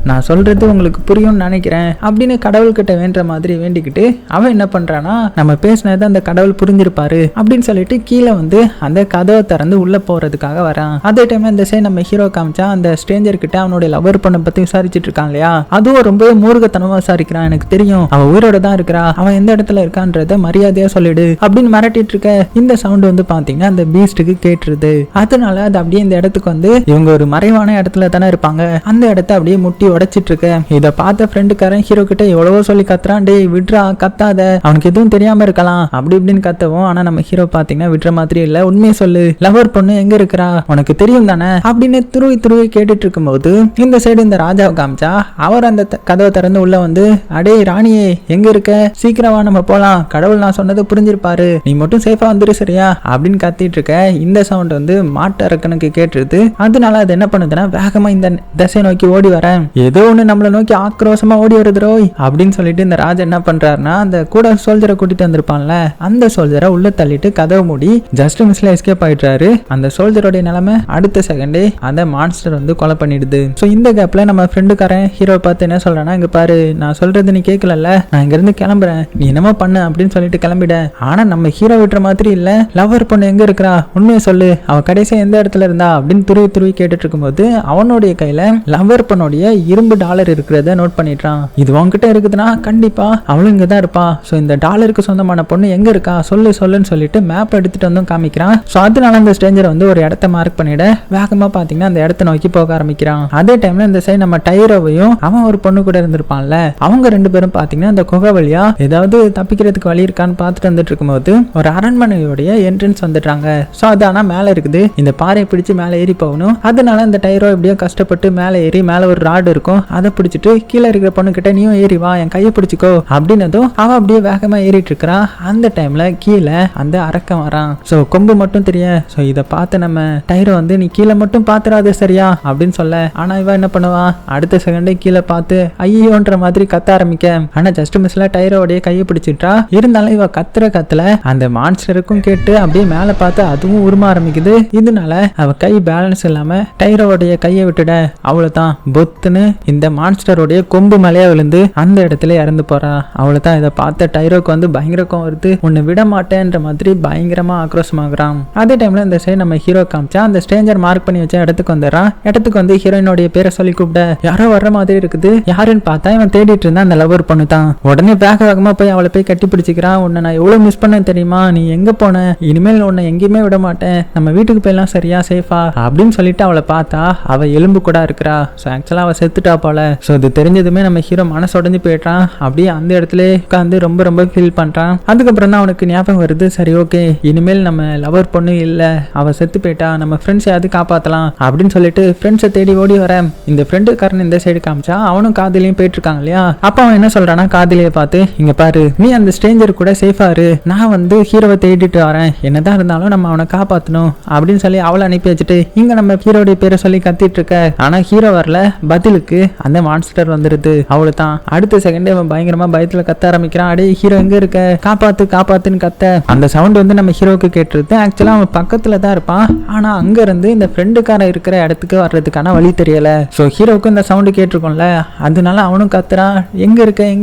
நான் சொல்றது உங்களுக்கு புரியும்னு நினைக்கிறேன் அப்படின்னு கடவுள்கிட்ட வேண்ட மாதிரி வேண்டிக்கிட்டு அவன் என்ன பண்றானா, நம்ம பேசினது அந்த கடவுள் புரிஞ்சிருப்பாரு அப்படின்னு சொல்லிட்டு கீழே வந்து அந்த கதவை திறந்து உள்ள போறதுக்காக வரான். அதே டைம்ல இந்த சைடு நம்ம ஹீரோ காமிச்சா அந்த ஸ்ட்ரேஞ்சர் கிட்ட அவனுடைய லவர் பொண்ணை பத்தி விசாரிச்சுட்டு இருக்கான் இல்லையா, அதுவும் ரொம்ப மூர்க்கத்தனமா விசாரிக்கிறான். எனக்கு தெரியும் அவ உயிரோட தான் இருக்கிறா, அவன் எந்த இடத்துல இருக்கான்றத மரியாதையா சொல்லிடு அப்படின்னு மிரட்டிட்டு இருக்க. இந்த சவுண்ட் வந்து பாத்தீங்கன்னா அந்த பீஸ்டுக்கு கேட்டுருது. அதனால அது அப்படியே இந்த இடத்துக்கு வந்து, இவங்க ஒரு மறைவான இடத்துல தானே இருப்பாங்க, அந்த இடத்த அப்படியே முட்டி உடைச்சிட்டு இருக்க. இதை பார்த்த ஃப்ரெண்டுக்காரன் ஹீரோ கிட்ட எவ்வளவோ சொல்லி கத்துறான், டேய் விட்றா, கத்தாத, அவனுக்கு எதுவும் தெரியாம இருக்கலாம் அப்படி இப்படின்னு கத்தவும். ஆனா நம்ம ஹீரோ பாத்தீங்கன்னா விட்ற மாதிரி இல்ல, உண்மையை சொல்லு, லவர் பொண்ணு எங்க இருக்கிறா உனக்கு தெரியும் தானே அப்படின்னு துருவி துருவி கேட்டுட்டு இருக்கும்போது இந்த சைடு இந்த ராஜாவை காமிச்சா, அவர் அந்த கதவை திறந்து உள்ள வந்து, அடே ராணியே எங்க இருக்க, சீக்கிரமா நம்ம போலாம், கடவுள் நான் சொன்னது புரிஞ்சிருப்பாரு, நீ மட்டும் சேஃபா வந்துரு சரியா அப்படின்னு கத்திட்டு இருக்க. இந்த சவுண்ட் வந்து மாட்டு அரக்கனுக்கு கேட்டுருது. அதனால அது என்ன பண்ணுதுன்னா, வேகமா இந்த திசை நோக்கி ஓடி வரேன், ஏதோ ஒண்ணு நம்மளை நோக்கி ஆக்ரோஷமா ஓடி வருதுரோய் அப்படின்னு சொல்லிட்டு இந்த ராஜா என்ன பண்றாருன்னா, அந்த கூட சோல்ஜரை கூட்டிட்டு வந்திருப்பான்ல, அந்த சோல்ஜரை உள்ள தள்ளிட்டு கதவை மூடி ஜஸ்ட் மிஸ்ல எஸ்கேப் ஆயிடுறாரு. அந்த சோல்ஜரோட நிலைமை அடுத்த செகண்டே அந்த மான்ஸ்டர் வந்து கொலை பண்ணிடுது. ஸோ இந்த கேப்ல நம்ம ஃப்ரெண்டுக்காரன் ஹீரோ பார்த்து என்ன சொல்றானா, இங்க பாரு, நான் சொல்றது நீ கேட்கல, நான் இங்க இருந்து கிளம்புறேன், நீ என்னமோ பண்ணு அப்படின்னு சொல்லிட்டு கிளம்பிட. ஆனா நம்ம ஹீரோ விட்டுற மாதிரி இல்ல, லவர் பொண்ணு எங்க இருக்கிறா, உண்மையை சொல்லு, அவ கடைசியா எந்த இடத்துல இருந்தா அப்படின்னு துருவி துருவி கேட்டுட்டு இருக்கும்போது அவனுடைய கையில லவர் பொண்ணுடைய இரும்பு டாலர் இருக்கிறத நோட் பண்ணிட்டான். இது உன்கிட்ட இருக்குதுன்னா கண்டிப்பா அவளும் இங்க தான் இருப்பா. ஸோ இந்த டாலருக்கு சொந்தமான பொண்ணு எங்க இருக்கா சொல்லுன்னு சொல்லிட்டு மேப் எடுத்துட்டு வந்து காமிக்கிறான். ஸோ அதனால அந்த ஸ்ட்ரேஞ்சர் வந்து ஒரு இடத்த மார்க் பண்ணிட வேகமா பாத்தீங்கன்னா அந்த இடத்த நோக்கி போக ஆரம்பிக்கிறான். அதே டைம்ல இந்த சைடு நம்ம டைரோவையும் அவன் ஒரு பொண்ணு கூட இருந்திருப்பான்ல, அவங்க 2 பேரும் பாத்தீங்கன்னா அந்த குகை வழியா ஏதாவது தப்பிக்கிறதுக்கு வழி இருக்கான்னு பார்த்துட்டு வந்துட்டு இருக்கும்போது ஒரு அரண்மனையோடைய என்ட்ரன்ஸ் வந்துட்டாங்க. சோ அது ஆனா மேல இருக்குது, இந்த பாறையை பிடிச்சு மேல ஏறி போகணும். அதனால இந்த டைரோ எப்படியோ கஷ்டப்பட்டு மேல ஏறி மேல ஒரு ராடு இருக்கும், அதை பிடிச்சிட்டு கீழே இருக்கிற பொண்ணு கிட்ட நீயும் ஏறி வா, என் கையை பிடிச்சிக்கோ அப்படின்னதும் அவ அப்படியே வேகமா ஏறிட்டு இருக்கிறா. அந்த டைம்ல கீழே அந்த அரக்கன் வரான். சோ கொம்பு மட்டும் தெரிய. சோ இதை பார்த்து நம்ம டைரோ வந்து நீ கீழே மட்டும் பாத்துறாது சரியா அப்படின்னு சொல்ல, ஆனா இவ என்ன பண்ணுவா, அடுத்த செகண்டே கீழே பார்த்து ஐயோன்ற மாதிரி கத்த ஆரம்பிக்க. ஆனா ஜஸ்ட் மிஸ்ல டைரோடைய கையை பிடிச்சிட்டா. இருந்தாலும் இவ கத்துற கத்துல அந்த மான்ஸ்டருக்கும் கேட்டு அப்படியே மேல பார்த்து அதுவும் உரும ஆரம்பிக்குது. இதனால அவ கை பேலன்ஸ் இல்லாம டைரோடைய கையை விட்டுட. அவ்வளவுதான், பொத்துன்னு இந்த மான்ஸ்டருடைய கொம்பு மலையா விழுந்து அந்த இடத்துல இறந்து போறா. அவ்வளவுதான். இதை பார்த்த டைரோக்கு வந்து பயங்கர கோவம் வருது. உன்னை விட மாட்டேன்ற மாதிரி பயங்கரமா ஆக்ரோஷமாகறான். அதே டைம்ல இந்த சைடு நம்ம ஹீரோ காமிச்சா அந்த ஸ்ட்ரேஞ்சர் மார்க் பண்ணி வச்ச இடத்துக்கு வந்துடுறான். இடத்துக்கு வந்து ஹீரோயினுடைய பேரை சொல்லி கூப்பிட யாரோ வர்ற மாதிரி இருக்குது. யாருன்னு பார்த்தா இவன் தேடிட்டு இருந்தா அந்த லவர் பொண்ணு தான். உடனே வேகமா போய் அவளை போய் கட்டி பிடிச்சிக்கிறான். உன்னை நான் எவ்வளவு மிஸ் பண்ண தெரியுமா, நீ எங்க போன, இனிமேல் உன்னை எங்கேயுமே விட மாட்டேன், நம்ம வீட்டுக்கு போயெல்லாம் சரியா சேஃபா அப்படின்னு சொல்லிட்டு அவளை பார்த்தா அவ எலும்பு கூட இருக்கிறா. ஸோ ஆக்சுவலா அவ செத்துட்டா போல. ஸோ இது தெரிஞ்சதுமே நம்ம ஹீரோ மனசு உடஞ்சு போயிட்டான். அப்படியே அந்த இடத்துல உட்காந்து ரொம்ப ரொம்ப ஃபீல் பண்றான். அதுக்கப்புறம் தான் அவனுக்கு ஞாபகம் வருது, சரி ஓகே இனிமேல் நம்ம லவர் பொண்ணு இல்ல, அவ செத்து போயிட்டா, நம்ம ஃப்ரெண்ட்ஸ் யாவது காப்பாத்தலாம் அப்படின்னு சொல்லிட்டு ஃப்ரெண்ட்ஸை தேடி ஓடி வர இந்த ஃப்ரெண்டுக்காரன் இந்த சைடு காமிச்சா அவனும் காதலியும் போயிட்டு இருக்காங்க இல்லையா. அப்ப அவன் என்ன சொல்றானா காதலியை பார்த்து, இங்க பாரு நீ அந்த ஸ்ட்ரேஞ்சர் கூட சேஃபா இரு, நான் வந்து ஹீரோவை தேடிட்டு வரேன், என்னதான் இருந்தாலும் நம்ம அவனை காப்பாத்தணும் அப்படின்னு சொல்லி அவளை அனுப்பி வச்சுட்டு இங்க நம்ம ஹீரோடைய பேரை சொல்லி கத்திட்டு இருக்க. ஆனா ஹீரோ வரல, பதிலுக்கு அந்த மான்ஸ்டர் வந்துருது. அவ்வளவுதான். அடுத்த செகண்டே அவன் பயங்கரமா பயத்துல கத்த ஆரம்பிக்கிறான். அடே ஹீரோ எங்க இருக்க, காப்பாத்து காப்பாத்துன்னு கத்த. அந்த சவுண்ட் வந்து நம்ம ஹீரோக்கு கேட்டுருது. ஆக்சுவலா அவன் பக்கத்துல தான் இருப்பான். ஆனா அங்க இருந்து இந்த ஃப்ரெண்டுக்கார இருக்கிற இடத்துக்கு வர்றதுக்கான வழி தெரியல. சோ ஹீரோக்கு இந்த சவுண்டு கேட்டிருக்கோம்ல, அதனால அவனும் கத்துறான் எங்க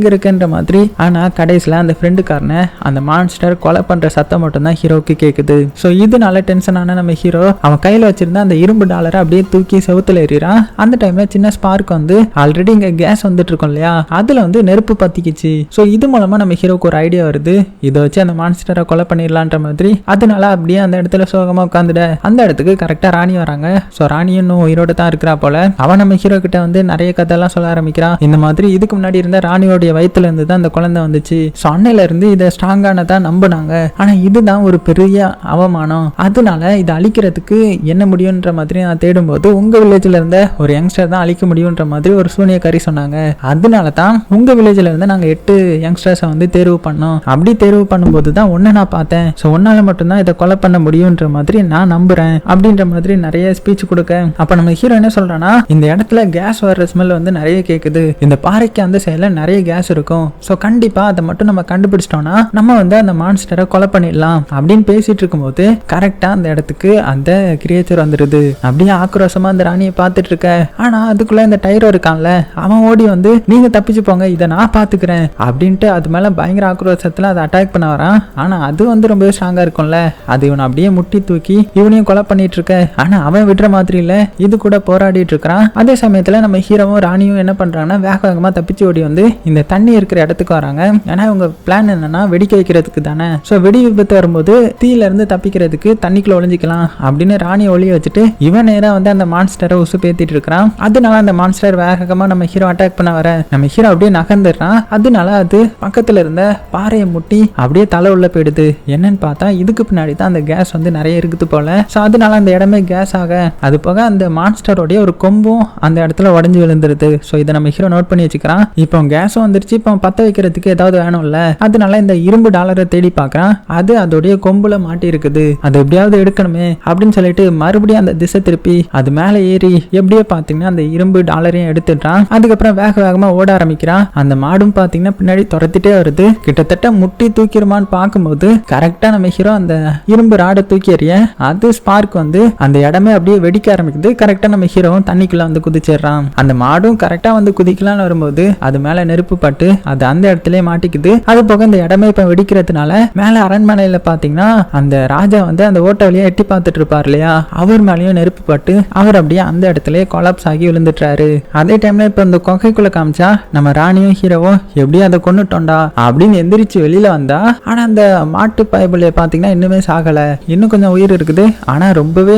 இருக்கன்ற மாதிரி. ஆனா கடைசியில அந்த ஃப்ரெண்டுக்காரனை அந்த மான்ஸ்டர் கொலை பண்ற சத்தம் மட்டும் தான் ஹீரோக்கு கேக்குது. சோ இதனால டென்ஷன் ஆன நம்ம ஹீரோ அவன் கையில வச்சிருந்த அந்த இரும்பு டாலரை அப்படியே தூக்கி செவுத்துல ஏறிறான். அந்த டைம்ல சின்ன ஸ்பார்க் வந்து ஆல்ரெடி இங்க கேஸ் வந்துட்டு இருக்கோம் இல்லையா, அதுல வந்து நெருப்பு பத்திக்கிச்சு. சோ இது மூலமா நம்ம ஹீரோக்கு ஒரு ஐடியா வருது, இதை வச்சு அந்த மான்ஸ்டரை கொலை பண்ணிடலான்ற மாதிரி. அதனால அப்படியே அந்த இடத்துல சோகமா உட்காந்துட. அந்த இடத்துக்கு கரெக்டா ராணி வராங்க. சோ ராணி இன்னும் உயிரோட தான் இருக்கிறா போல. அவன் நம்ம ஹீரோ கிட்ட வந்து நிறைய கதையெல்லாம் சொல்ல ஆரம்பிக்கிறான். இந்த மாதிரி இதுக்கு முன்னாடி இருந்த ராணியோடைய வயிற்றுல இருந்து தான் அந்த குழந்தை வந்துச்சு. சோ அன்னையில இருந்து இதை ஸ்ட்ராங்கானதா நம்பினாங்க. ஆனா இதுதான் ஒரு பெரிய அவமானம், அதனால இதை அழிக்கிறதுக்கு என்ன முடியும்ன்ற மாதிரி நான் தேடும்போது உங்க வில்லேஜ்ல இருந்த ஒரு யங்ஸ்டர் தான் அழிக்க முடியும்ன்ற மாதிரி ஒரு சூனியக்காரி சொன்னாங்க. அதனால தான் உங்க வில்லேஜ்ல இருந்து நாங்க 8 யங்ஸ்டர்ஸை வந்து தேர்வு பண்ணோம். அப்படி தேர்வு பண்ணும்போது தான் ஒன்ன நான் பார்த்தேன். சோ ஒன்னால மட்டும்தான் இதை கொலை பண்ண முடியும்ன்ற மாதிரி நான் நம்புறேன் அப்படின்ற மாதிரி நிறைய ஸ்பீச் கொடுக்க. அப்ப நம்ம ஹீரோ என்ன சொல்றானா, இந்த இடத்துல கேஸ் வர்ற ஸ்மெல் வந்து நிறைய கேக்குது, இந்த பாறைக்கு அந்த சைடுல நிறைய கேஸ் இருக்கும். சோ கண்டிப்பா அதை மட்டும் நம்ம கண்டுபிடிச்சிட்டோம்னா நம்ம வந்து அந்த மான்ஸ்டரை கொலை பண்ணிடலாம் அப்படின்னு பேசிட்டு இருக்கும்போது கரெக்டா அந்த இடத்துக்கு அந்த கிரியேச்சர் வந்துருது. அப்படியே ஆக்ரோஷமா அந்த ராணியை பார்த்துட்டு இருக்க. ஆனா அதுக்குள்ள இந்த டைரோ இருக்கான்ல, அவன் ஓடி வந்து நீங்க தப்பிச்சு போங்க, இதை நான் பாத்துக்கிறேன் அப்படின்ட்டு அது மேல பயங்கர ஆக்ரோஷத்துல அதை அட்டாக் பண்ண வரான். ஆனா அது வந்து ரொம்ப ஸ்ட்ராங்கா இருக்கும்ல, அது இவனை அப்படியே முட்டி தூக்கி இவனையும் கொலை பண்ணிட்டு இருக்க. ஆனா அவன் விடுற மாதிரி இல்ல, இது கூட போராடிட்டு இருக்கிறான். அதே சமயத்துல நம்ம ஹீரோவும் ராணியும் என்ன பண்றாங்கன்னா வேக வேகமா தப்பிச்சு ஓடி வந்து இந்த தண்ணி இருக்கிற இடத்துக்கு வராங்க. ஏன்னா இவங்க பிளான் என்னன்னா வெடிக்க வைக்கிறதுக்கு தானே. சோ வெடி விபத்து வரும்போது தீயில இருந்து தப்பிக்கிறதுக்கு தண்ணிக்குள்ள ஒளிஞ்சிக்கலாம் அப்படின்னு ராணியை ஒளிய வச்சுட்டு இவன் நேரா வந்து அந்த மான்ஸ்டரை உசு பேத்திட்டு இருக்கிறான். அதனால அந்த மான்ஸ்டர் வேகமா நம்ம ஹீரோ அட்டாக் பண்ண வர நம்ம ஹீரோ அப்படியே நகர்ந்துடுறான். அதனால அது பக்கத்துல இருந்த பாறையை முட்டி அப்படியே தலை உள்ள போயிடுது. என்னன்னு பார்த்தா இதுக்கு பின்னாடி தான் அந்த கேஸ் வந்து நிறைய இருக்குது போல. சோ அதனால அந்த இடமே கேஸ் ஆக அது போக அந்த மான்ஸ்டரோடைய ஒரு கொம்பும் அந்த இடத்துல உடஞ்சு விழுந்துருது. சோ இதை நம்ம ஹீரோ நோட் பண்ணி வச்சுக்கிறான். இப்போ கேஸும் வந்துருச்சு, இப்போ பத்த வைக்கிறதுக்கு ஏதாவது வேணும்ல, அதனால இந்த இரும்பு டாலரை தேடி பார்க்கறான். அது அதோடைய கொம்புல மாட்டி இருக்குது, அது எப்படியாவது எடுக்கணுமே அப்படின்னு சொல்லிட்டு மறுபடியும் அந்த திசை திருப்பி அது மேல ஏறி எப்படியே பாத்தீங்கன்னா அந்த இரும்பு டாலரையும் எடுத்துட்டான். அதுக்கப்புறம் வேக வேகமா ஓட ஆரம்பிக்கிறான். அந்த மாடும் பாத்தீங்கன்னா பின்னாடி துரத்திட்டே வருது. கிட்டத்தட்ட முட்டி தூக்கிடுமான்னு பார்க்கும்போது கரெக்டா நம்ம ஹீரோ அந்த இரும்பு ராடை தூக்கி எறிய அது ஸ்பார்க் வந்து அந்த இடமே அப்படியே வெடிக்க ஆரம்பிக்குது. கரெக்டா நம்ம ஹீரோவும் தண்ணிக்குள்ள வந்து குதிச்சிடறான். அந்த மாடும் கரெக்டா வந்து குதிக்கலாம்னு வரும்போது அது மேல நெருப்பு பட்டு அது அந்த இடத்துல மாட்டிக்குது. அது போக இந்த இடமே இப்ப வெடிக்கிறதுனால மேல அரண்மனையில பாத்தீங்கன்னா அந்த ராஜா வந்து அந்த ஓட்ட வழியா எட்டி பார்த்துட்டு இருப்பார் இல்லையா, அவர் மேலேயும் நெருப்பு பட்டு அவர் அப்படியே அந்த இடத்துல கொலாப்ஸ் ஆகி விழுந்துட்டாரு. அதே டைம்ல இப்ப இந்த கொகைக்குள்ள காமிச்சா நம்ம ராணியும் ஹீரோவும் எப்படியும் அதை கொண்டுட்டோண்டா அப்படின்னு எந்திரிச்சு வெளியில வந்தா. ஆனா அந்த மாட்டு பயபுலைய பாத்தீங்கன்னா இன்னுமே சாகல, இன்னும் கொஞ்சம் உயிர் இருக்குது. ஆனா ரொம்பவே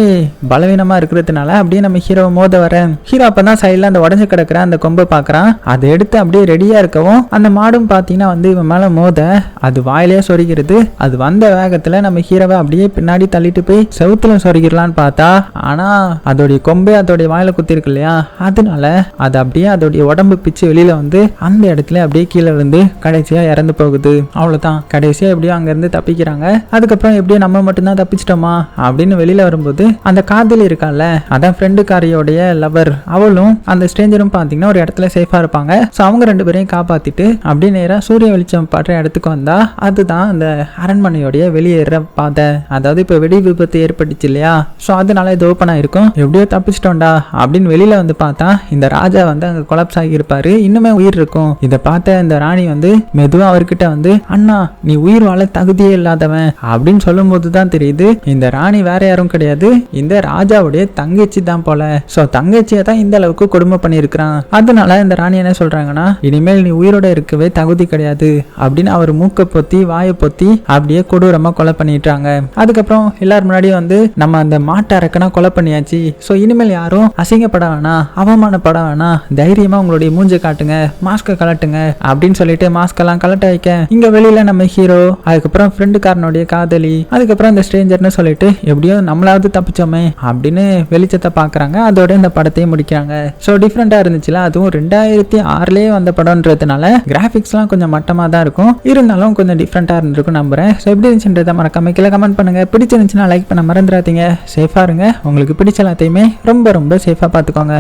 பலவீனமா இருக்கிறதுனால அப்படியே நம்ம ஹீரோ மோத வர ஹீரோ அப்பதான் சைலா சைடுல அந்த உடஞ்சு கிடக்குற அந்த கொம்பை பாக்குறான். அதை எடுத்து அப்படியே ரெடியா இருக்கவும் அந்த மாடும் பாத்தீங்கன்னா வந்து இவன் மேல மோத அது வாயிலே சொருகிறது. அது வந்த வேகத்துல நம்ம ஹீரோவை அப்படியே பின்னாடி தள்ளிட்டு போய் செவுத்துல சொருகிடலான்னு பார்த்தா, ஆனா அதோடைய கொம்பே அதோடைய வாயில குத்தி இருக்கு இல்லையா, அதனால அது அப்படியே அதோடைய உடம்பு பிச்சு வெளியில வந்து அந்த இடத்துல அப்படியே கீழே விழுந்து கடைசியா இறந்து போகுது. அவ்வளவுதான், கடைசியா எப்படியோ அங்க இருந்து தப்பிக்கிறாங்க. அதுக்கப்புறம் எப்படியோ நம்ம மட்டும்தான் தப்பிச்சிட்டோமா அப்படின்னு வெளியில வரும்போது அந்த காதலி இருக்கால, அதான் ஃப்ரெண்டுக்காரியோடைய லவர், அவளும் அந்த ஸ்ட்ரேஞ்சரும் பாத்தீங்கன்னா ஒரு இடத்துல சேஃபா இருப்பாங்க. சோ அவங்க 2 பேரையும் காப்பாத்திட்டு அப்படியே நேரா சூரிய வெளிச்சம் படுற இடத்துக்கு வந்தா அதுதான் அந்த அரண்மனையோடைய வெளியேற பாதை. அதாவது இப்ப வெடி விபத்து ஏற்பட்டுச்சு இல்லையா, சோ அதனால இது ஓப்பன் ஆயிருக்கும். எப்படியோ தப்பிச்சிட்டோம்டா அப்படின்னு வெளியில வந்து பார்த்தா இந்த ராஜா வந்து அங்க கொலாப்ஸ் ஆகி இருப்பாரு, இன்னுமே உயிர் இருக்கும். இதை பார்த்த இந்த ராணி வந்து மெதுவா அவர்கிட்ட வந்து, அண்ணா நீ உயிர் வாழ தகுதியே இல்லாதவன் அப்படின்னு சொல்லும் போதுதான் தெரியுது இந்த ராணி வேற யாரும் கிடையாது, இந்த ராஜாவுடைய தங்கச்சி தான் போல. சோ தங்கச்சியை தான் இந்த அளவுக்கு கொடுமை பண்ணியிருக்கிறான். அதனால இந்த ராணி என்ன சொல்றாங்கன்னா, இனிமேல் நீ உயிரோட இருக்கவே தகுதி கிடையாது அப்படின்னு அவர் மூக்க பொத்தி வாயை பொத்தி அப்படியே கொடூரமா கொலை பண்ணிட்டாங்க. அதுக்கப்புறம் எல்லாரும் முன்னாடி வந்து நம்ம அந்த மாட்டை அரக்கனா கொலை பண்ணியாச்சு, சோ இனிமேல் யாரும் அசிங்கப்பட வேணாம், அவமானப்பட வேணாம், தைரியமா உங்களுடைய மூஞ்சை காட்டுங்க, மாஸ்க கலட்டுங்க அப்படின்னு சொல்லிட்டு மாஸ்க் எல்லாம் கலட்ட வைக்க இங்க வெளியில நம்ம ஹீரோ, அதுக்கப்புறம் ஃப்ரெண்டுக்காரனுடைய காதலி, அதுக்கப்புறம் இந்த ஸ்ட்ரேஞ்சர்னு சொல்லிட்டு எப்படியோ நம்மளாவது தப்பிச்சோமே அப்படின்னு வெளிச்சத்தை பாக்குறாங்க. அதோட இந்த படத்தையும் முடிக்கிறாங்க. ஸோ டிஃப்ரெண்டா இருந்துச்சுல, அதுவும் 2006 வந்த படம்ன்றதுனால கிராஃபிக்ஸ்லாம் கொஞ்சம் மட்டமா தான் இருக்கும், இருந்தாலும் கொஞ்சம் டிஃப்ரெண்டா இருந்திருக்கும் நம்புறேன். ஸோ எப்படி இருந்துச்சுன்றதை மறக்காம கீழே கமெண்ட் பண்ணுங்க. பிடிச்சிருந்துச்சுன்னா லைக் பண்ண மறந்துடாதீங்க. சேஃபா இருங்க, உங்களுக்கு பிடிச்ச எல்லாத்தையுமே ரொம்ப ரொம்ப சேஃபா பார்த்துக்கோங்க.